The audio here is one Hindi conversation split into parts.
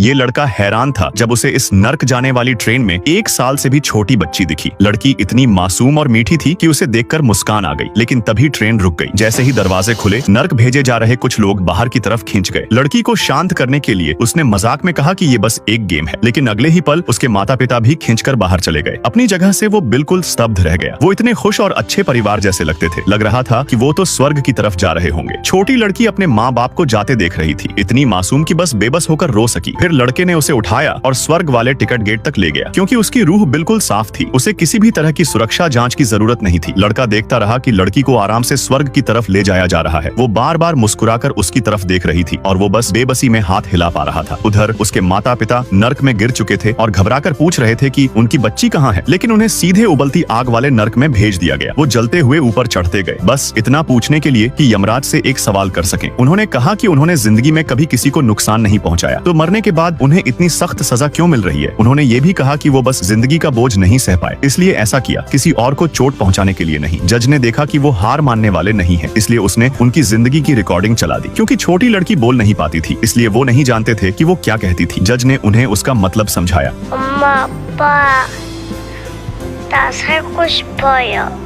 ये लड़का हैरान था जब उसे इस नर्क जाने वाली ट्रेन में 1 साल से भी छोटी बच्ची दिखी। लड़की इतनी मासूम और मीठी थी कि उसे देखकर मुस्कान आ गई, लेकिन तभी ट्रेन रुक गई। जैसे ही दरवाजे खुले, नर्क भेजे जा रहे कुछ लोग बाहर की तरफ खींच गए। लड़की को शांत करने के लिए उसने मजाक में कहा कि ये बस एक गेम है, लेकिन अगले ही पल उसके माता पिता भी खींचकर बाहर चले गए। अपनी जगह से वो बिल्कुल स्तब्ध रह गया। वो इतने खुश और अच्छे परिवार जैसे लगते थे, लग रहा था कि वो तो स्वर्ग की तरफ जा रहे होंगे। छोटी लड़की अपने माँ बाप को जाते देख रही थी, इतनी मासूम कि बस बेबस होकर रो सकी। फिर लड़के ने उसे उठाया और स्वर्ग वाले टिकट गेट तक ले गया, क्योंकि उसकी रूह बिल्कुल साफ थी। उसे किसी भी तरह की सुरक्षा जांच की जरूरत नहीं थी। लड़का देखता रहा कि लड़की को आराम से स्वर्ग की तरफ ले जाया जा रहा है। वो बार बार मुस्कुराकर उसकी तरफ देख रही थी और वो बस बेबसी में हाथ हिला पा रहा था। उधर उसके माता पिता नर्क में गिर चुके थे और घबराकर पूछ रहे थे कि उनकी बच्ची कहाँ है, लेकिन उन्हें सीधे उबलती आग वाले नर्क में भेज दिया गया। वो जलते हुए ऊपर चढ़ते गए, बस इतना पूछने के लिए कि यमराज से एक सवाल कर सकें। उन्होंने कहा कि उन्होंने जिंदगी में कभी किसी को नुकसान नहीं पहुंचाया, तो मरने के बाद उन्हें इतनी सख्त सजा क्यों मिल रही है। उन्होंने ये भी कहा कि वो बस जिंदगी का बोझ नहीं सह पाए, इसलिए ऐसा किया, किसी और को चोट पहुंचाने के लिए नहीं। जज ने देखा कि वो हार मानने वाले नहीं है, इसलिए उसने उनकी जिंदगी की रिकॉर्डिंग चला दी। क्योंकि छोटी लड़की बोल नहीं पाती थी, इसलिए वो नहीं जानते थे कि वो क्या कहती थी। जज ने उन्हें उसका मतलब समझाया।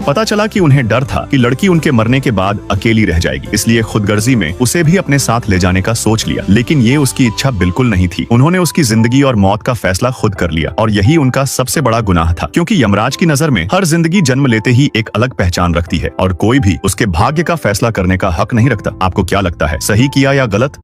पता चला कि उन्हें डर था कि लड़की उनके मरने के बाद अकेली रह जाएगी, इसलिए खुदगर्जी में उसे भी अपने साथ ले जाने का सोच लिया। लेकिन ये उसकी इच्छा बिल्कुल नहीं थी। उन्होंने उसकी जिंदगी और मौत का फैसला खुद कर लिया, और यही उनका सबसे बड़ा गुनाह था। क्योंकि यमराज की नजर में हर जिंदगी जन्म लेते ही एक अलग पहचान रखती है, और कोई भी उसके भाग्य का फैसला करने का हक नहीं रखता। आपको क्या लगता है, सही किया या गलत?